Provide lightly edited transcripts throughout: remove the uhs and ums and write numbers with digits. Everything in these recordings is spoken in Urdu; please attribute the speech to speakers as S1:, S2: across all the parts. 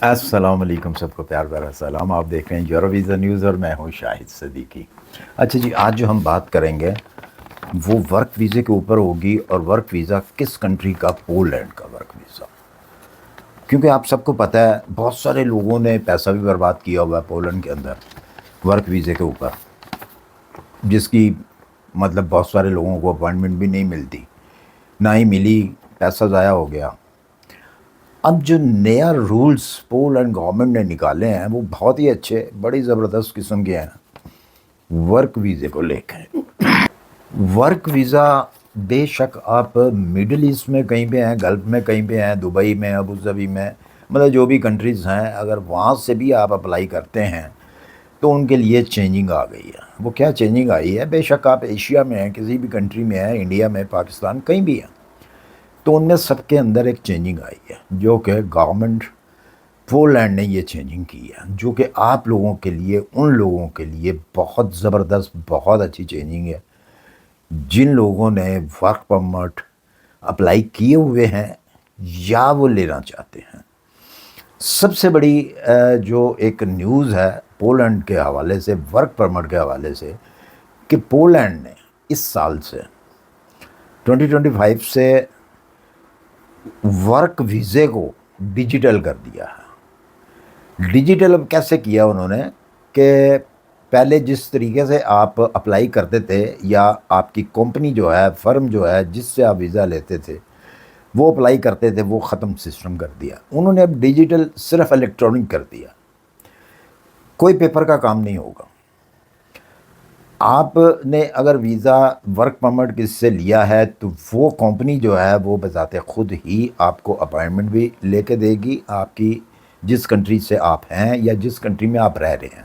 S1: السلام علیکم، سب کو پیار بھرا سلام۔ آپ دیکھ رہے ہیں یورو ویزا نیوز اور میں ہوں شاہد صدیقی۔ اچھا جی، آج جو ہم بات کریں گے وہ ورک ویزے کے اوپر ہوگی، اور ورک ویزا کس کنٹری کا؟ پولینڈ کا ورک ویزا۔ کیونکہ آپ سب کو پتہ ہے بہت سارے لوگوں نے پیسہ بھی برباد کیا ہوا ہے پولینڈ کے اندر ورک ویزے کے اوپر، جس کی مطلب بہت سارے لوگوں کو اپوائنٹمنٹ بھی نہیں ملتی، نہ ہی ملی، پیسہ ضائع ہو گیا۔ اب جو نیا رولز پولینڈ گورنمنٹ نے نکالے ہیں وہ بہت ہی اچھے، بڑی زبردست قسم کے ہیں ورک ویزے کو لے کے۔ ورک ویزا بے شک آپ مڈل ایسٹ میں کہیں پہ ہیں، گلف میں کہیں پہ ہیں، دبئی میں، ابو ظبی میں، مطلب جو بھی کنٹریز ہیں، اگر وہاں سے بھی آپ اپلائی کرتے ہیں تو ان کے لیے چینجنگ آ گئی ہے۔ وہ کیا چینجنگ آئی ہے؟ بے شک آپ ایشیا میں ہیں، کسی بھی کنٹری میں ہیں، انڈیا میں، پاکستان، کہیں بھی ہیں، تو ان میں سب کے اندر ایک چینجنگ آئی ہے، جو کہ گورنمنٹ پولینڈ نے یہ چینجنگ کی ہے، جو کہ آپ لوگوں کے لیے، ان لوگوں کے لیے بہت زبردست، بہت اچھی چینجنگ ہے جن لوگوں نے ورک پرمٹ اپلائی کیے ہوئے ہیں یا وہ لینا چاہتے ہیں۔ سب سے بڑی جو ایک نیوز ہے پولینڈ کے حوالے سے، ورک پرمٹ کے حوالے سے، کہ پولینڈ نے اس سال سے 2025 سے ورک ویزے کو ڈیجیٹل کر دیا ہے۔ ڈیجیٹل اب کیسے کیا انہوں نے کہ پہلے جس طریقے سے آپ اپلائی کرتے تھے، یا آپ کی کمپنی جو ہے، فرم جو ہے جس سے آپ ویزا لیتے تھے وہ اپلائی کرتے تھے، وہ ختم سسٹم کر دیا انہوں نے۔ اب ڈیجیٹل صرف الیکٹرانک کر دیا، کوئی پیپر کا کام نہیں ہوگا۔ آپ نے اگر ویزا ورک پرمٹ کس سے لیا ہے تو وہ کمپنی جو ہے وہ بذات خود ہی آپ کو اپائنٹمنٹ بھی لے کے دے گی، آپ کی جس کنٹری سے آپ ہیں یا جس کنٹری میں آپ رہ رہے ہیں۔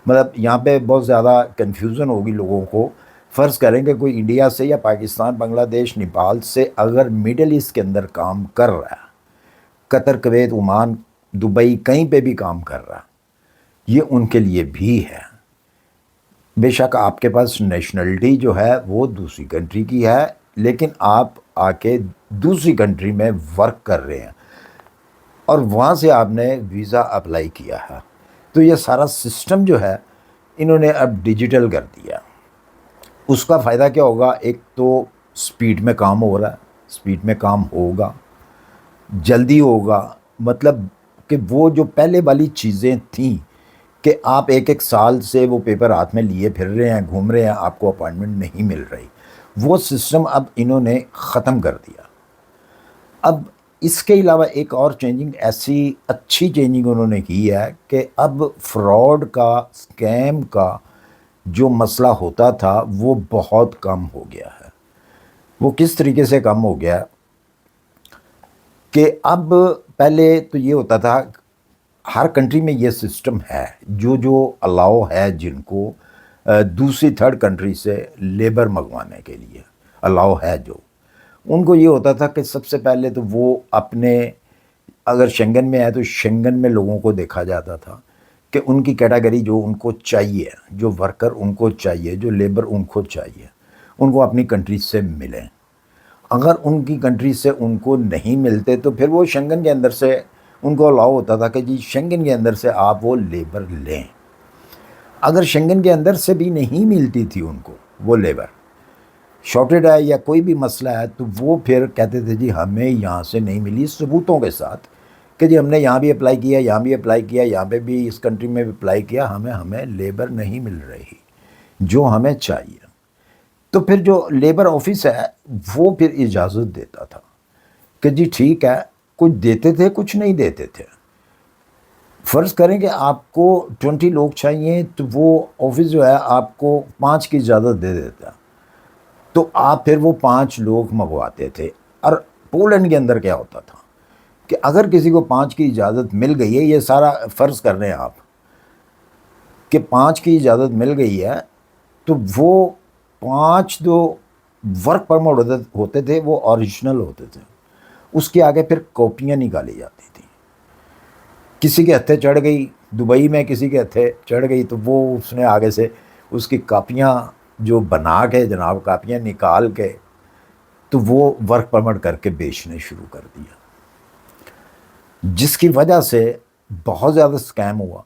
S1: مطلب یہاں پہ بہت زیادہ کنفیوژن ہوگی لوگوں کو۔ فرض کریں کہ کوئی انڈیا سے یا پاکستان، بنگلہ دیش، نیپال سے اگر مڈل ایسٹ کے اندر کام کر رہا ہے، قطر، کویت، عمان، دبئی، کہیں پہ بھی کام کر رہا ہے، یہ ان کے لیے بھی ہے۔ بے شک آپ کے پاس نیشنلٹی جو ہے وہ دوسری کنٹری کی ہے، لیکن آپ آ کے دوسری کنٹری میں ورک کر رہے ہیں اور وہاں سے آپ نے ویزا اپلائی کیا ہے، تو یہ سارا سسٹم جو ہے انہوں نے اب ڈیجیٹل کر دیا۔ اس کا فائدہ کیا ہوگا؟ ایک تو سپیڈ میں کام ہو رہا ہے، سپیڈ میں کام ہوگا، جلدی ہوگا۔ مطلب کہ وہ جو پہلے والی چیزیں تھیں کہ آپ ایک ایک سال سے وہ پیپر ہاتھ میں لیے پھر رہے ہیں، گھوم رہے ہیں، آپ کو اپائنٹمنٹ نہیں مل رہی، وہ سسٹم اب انہوں نے ختم کر دیا۔ اب اس کے علاوہ ایک اور چینجنگ، ایسی اچھی چینجنگ انہوں نے کی ہے کہ اب فراڈ کا، اسکیم کا جو مسئلہ ہوتا تھا وہ بہت کم ہو گیا ہے۔ وہ کس طریقے سے کم ہو گیا کہ اب پہلے تو یہ ہوتا تھا، ہر کنٹری میں یہ سسٹم ہے، جو الاؤ ہے جن کو دوسری تھرڈ کنٹری سے لیبر منگوانے کے لیے الاؤ ہے، جو ان کو یہ ہوتا تھا کہ سب سے پہلے تو وہ اپنے، اگر شنگن میں ہے تو شنگن میں لوگوں کو دیکھا جاتا تھا کہ ان کی کیٹاگری جو ان کو چاہیے، جو ورکر ان کو چاہیے، جو لیبر ان کو چاہیے، ان کو اپنی کنٹری سے ملیں۔ اگر ان کی کنٹری سے ان کو نہیں ملتے تو پھر وہ شنگن کے اندر سے ان کو الاؤ ہوتا تھا کہ جی شنگن کے اندر سے آپ وہ لیبر لیں۔ اگر شنگن کے اندر سے بھی نہیں ملتی تھی ان کو وہ لیبر، شارٹیڈ ہے یا کوئی بھی مسئلہ ہے، تو وہ پھر کہتے تھے جی ہمیں یہاں سے نہیں ملی، ثبوتوں کے ساتھ کہ جی ہم نے یہاں بھی اپلائی کیا، یہاں بھی اپلائی کیا، یہاں پہ بھی، اس کنٹری میں بھی اپلائی کیا، ہمیں لیبر نہیں مل رہی جو ہمیں چاہیے۔ تو پھر جو لیبر آفس ہے وہ پھر اجازت دیتا تھا کہ جی ٹھیک ہے، کچھ دیتے تھے، کچھ نہیں دیتے تھے۔ فرض کریں کہ آپ کو 20 لوگ چاہیے تو وہ آفس جو ہے آپ کو 5 کی اجازت دے دیتا، تو آپ پھر وہ 5 لوگ منگواتے تھے۔ اور پولینڈ کے اندر کیا ہوتا تھا کہ اگر کسی کو 5 کی اجازت مل گئی ہے، یہ سارا فرض کر رہے ہیں آپ کہ 5 کی اجازت مل گئی ہے، تو وہ 5 جو ورک پرمٹ ہوتے تھے وہ اوریجنل ہوتے تھے، اس کے آگے پھر کاپیاں نکالی جاتی تھیں۔ کسی کے ہتھے چڑھ گئی دبئی میں، کسی کے ہتھے چڑھ گئی تو وہ اس نے آگے سے اس کی کاپیاں جو بنا کے، جناب کاپیاں نکال کے، تو وہ ورک پرمٹ کر کے بیچنے شروع کر دیا، جس کی وجہ سے بہت زیادہ اسکیم ہوا.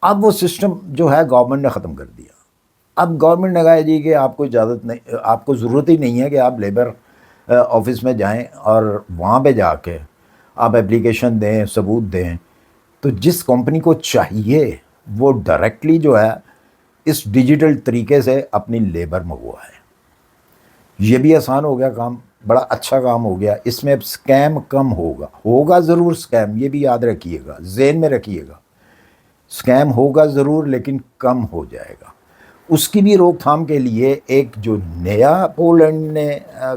S1: اب وہ سسٹم جو ہے گورنمنٹ نے ختم کر دیا. اب گورنمنٹ نے کہا جی کہ آپ کو اجازت نہیں, آپ کو ضرورت ہی نہیں ہے کہ آپ لیبر آفس میں جائیں اور وہاں پہ جا کے آپ اپلیکیشن دیں, ثبوت دیں. تو جس کمپنی کو چاہیے وہ ڈائریکٹلی جو ہے اس ڈیجیٹل طریقے سے اپنی لیبر منگوائے. یہ بھی آسان ہو گیا کام, بڑا اچھا کام ہو گیا. اس میں اب اسکیم کم ہوگا ضرور اسکیم, یہ بھی یاد رکھیے گا, ذہن میں رکھیے گا. اسکیم ہوگا ضرور لیکن کم ہو جائے گا. اس کی بھی روک تھام کے لیے ایک جو نیا پولینڈ نے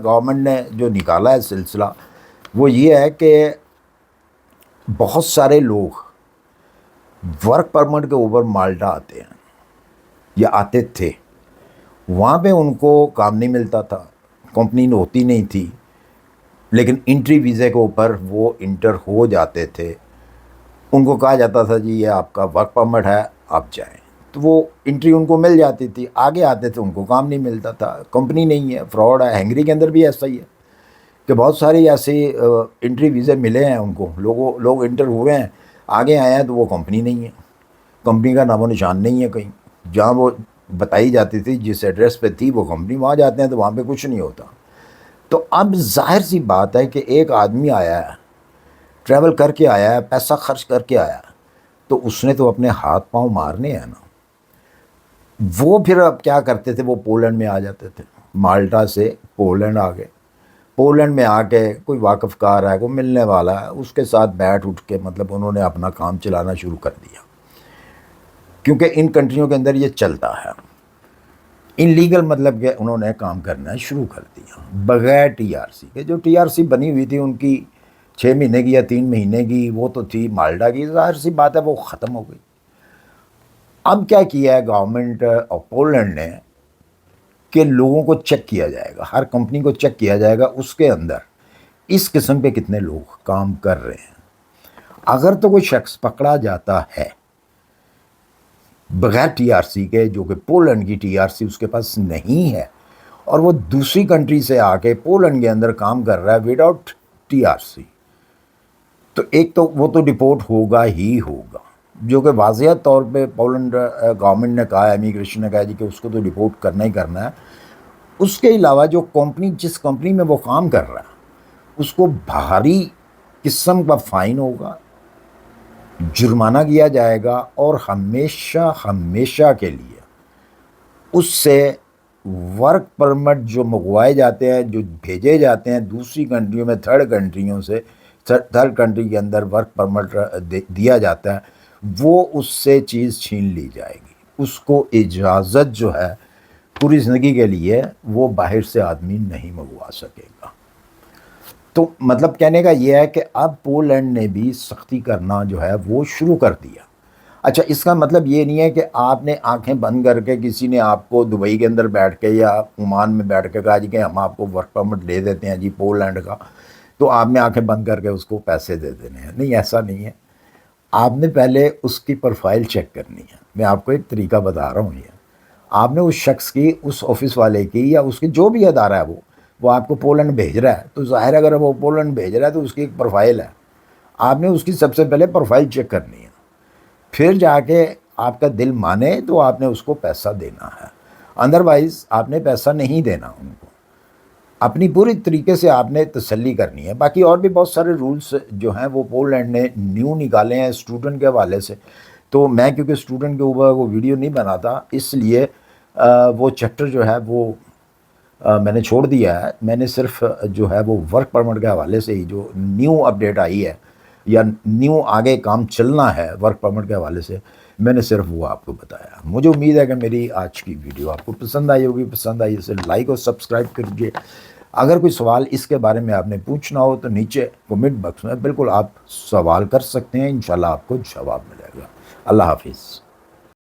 S1: گورنمنٹ نے جو نکالا ہے سلسلہ, وہ یہ ہے کہ بہت سارے لوگ ورک پرمٹ کے اوپر مالٹا آتے ہیں یا آتے تھے. وہاں پہ ان کو کام نہیں ملتا تھا, کمپنی ہوتی نہیں تھی, لیکن انٹری ویزے کے اوپر وہ انٹر ہو جاتے تھے. ان کو کہا جاتا تھا جی یہ آپ کا ورک پرمٹ ہے, آپ جائیں. تو وہ انٹری ان کو مل جاتی تھی, آگے آتے تھے, ان کو کام نہیں ملتا تھا, کمپنی نہیں ہے, فراڈ ہے. ہنگری کے اندر بھی ایسا ہی ہے کہ بہت ساری ایسے انٹری ویزے ملے ہیں ان کو, لوگ انٹر ہوئے ہیں, آگے آئے ہیں تو وہ کمپنی نہیں ہے, کمپنی کا نام و نشان نہیں ہے کہیں. جہاں وہ بتائی جاتی تھی جس ایڈریس پہ تھی وہ کمپنی, وہاں جاتے ہیں تو وہاں پہ کچھ نہیں ہوتا. تو اب ظاہر سی بات ہے کہ ایک آدمی آیا ہے, ٹریول کر کے آیا ہے, پیسہ خرچ کر کے آیا ہے, تو اس نے تو اپنے ہاتھ پاؤں مارنے ہیں نا. وہ پھر اب کیا کرتے تھے, وہ پولینڈ میں آ جاتے تھے. مالٹا سے پولینڈ آ گئے. پولینڈ میں آ کے کوئی واقف کار ہے, کوئی ملنے والا ہے, اس کے ساتھ بیٹھ اٹھ کے مطلب انہوں نے اپنا کام چلانا شروع کر دیا. کیونکہ ان کنٹریوں کے اندر یہ چلتا ہے. ان لیگل مطلب کہ انہوں نے کام کرنا شروع کر دیا بغیر ٹی آر سی کے. جو ٹی آر سی بنی ہوئی تھی ان کی 6 مہینے کی یا 3 مہینے کی, وہ تو تھی مالٹا کی. ظاہر سی بات ہے وہ ختم ہو گئی. اب کیا کیا ہے گورنمنٹ اور پولینڈ نے کہ لوگوں کو چیک کیا جائے گا, ہر کمپنی کو چیک کیا جائے گا اس کے اندر اس قسم کے کتنے لوگ کام کر رہے ہیں. اگر تو کوئی شخص پکڑا جاتا ہے بغیر ٹی آر سی کے, جو کہ پولینڈ کی ٹی آر سی اس کے پاس نہیں ہے, اور وہ دوسری کنٹری سے آ کے پولینڈ کے اندر کام کر رہا ہے without T R C, تو ایک تو وہ تو ڈپورٹ ہوگا ہی ہوگا, جو کہ واضح طور پہ پولینڈ گورنمنٹ نے کہا ہے, امیگریشن نے کہا جی کہ اس کو تو ڈپورٹ کرنا ہی کرنا ہے. اس کے علاوہ جو کمپنی جس کمپنی میں وہ کام کر رہا ہے اس کو بھاری قسم کا فائن ہوگا, جرمانہ کیا جائے گا, اور ہمیشہ کے لیے اس سے ورک پرمٹ جو منگوائے جاتے ہیں, جو بھیجے جاتے ہیں دوسری کنٹریوں میں, تھرڈ کنٹریوں سے, تھرڈ کنٹری کے اندر ورک پرمٹ دیا جاتا ہے, وہ اس سے چیز چھین لی جائے گی. اس کو اجازت جو ہے پوری زندگی کے لیے وہ باہر سے آدمی نہیں منگوا سکے گا. تو مطلب کہنے کا یہ ہے کہ اب پولینڈ نے بھی سختی کرنا جو ہے وہ شروع کر دیا. اچھا, اس کا مطلب یہ نہیں ہے کہ آپ نے آنکھیں بند کر کے, کسی نے آپ کو دبئی کے اندر بیٹھ کے یا عمان میں بیٹھ کے کہا جی کہ ہم آپ کو ورک پرمٹ دے دیتے ہیں جی پولینڈ کا, تو آپ نے آنکھیں بند کر کے اس کو پیسے دے دینے ہیں. نہیں, ایسا نہیں ہے. آپ نے پہلے اس کی پروفائل چیک کرنی ہے. میں آپ کو ایک طریقہ بتا رہا ہوں. یہ آپ نے اس شخص کی, اس آفس والے کی, یا اس کی جو بھی ادارہ ہے وہ آپ کو پولینڈ بھیج رہا ہے, تو ظاہر اگر وہ پولینڈ بھیج رہا ہے تو اس کی ایک پروفائل ہے. آپ نے اس کی سب سے پہلے پروفائل چیک کرنی ہے, پھر جا کے آپ کا دل مانے تو آپ نے اس کو پیسہ دینا ہے. ادروائز آپ نے پیسہ نہیں دینا ان کو. اپنی پوری طریقے سے آپ نے تسلی کرنی ہے. باقی اور بھی بہت سارے رولز جو ہیں وہ پولینڈ نے نیو نکالے ہیں اسٹوڈنٹ کے حوالے سے. تو میں کیونکہ اسٹوڈنٹ کے اوپر وہ ویڈیو نہیں بناتا, اس لیے وہ چیپٹر جو ہے وہ میں نے چھوڑ دیا ہے. میں نے صرف جو ہے وہ ورک پرمٹ کے حوالے سے ہی جو نیو اپڈیٹ آئی ہے یا نیو آگے کام چلنا ہے ورک پرمٹ کے حوالے سے, میں نے صرف وہ آپ کو بتایا. مجھے امید ہے کہ میری آج کی ویڈیو آپ کو پسند آئی ہوگی. پسند آئی اسے لائک اور سبسکرائب کیجیے. اگر کوئی سوال اس کے بارے میں آپ نے پوچھنا ہو تو نیچے کمنٹ باکس میں بالکل آپ سوال کر سکتے ہیں, انشاءاللہ آپ کو جواب ملے گا. اللہ حافظ.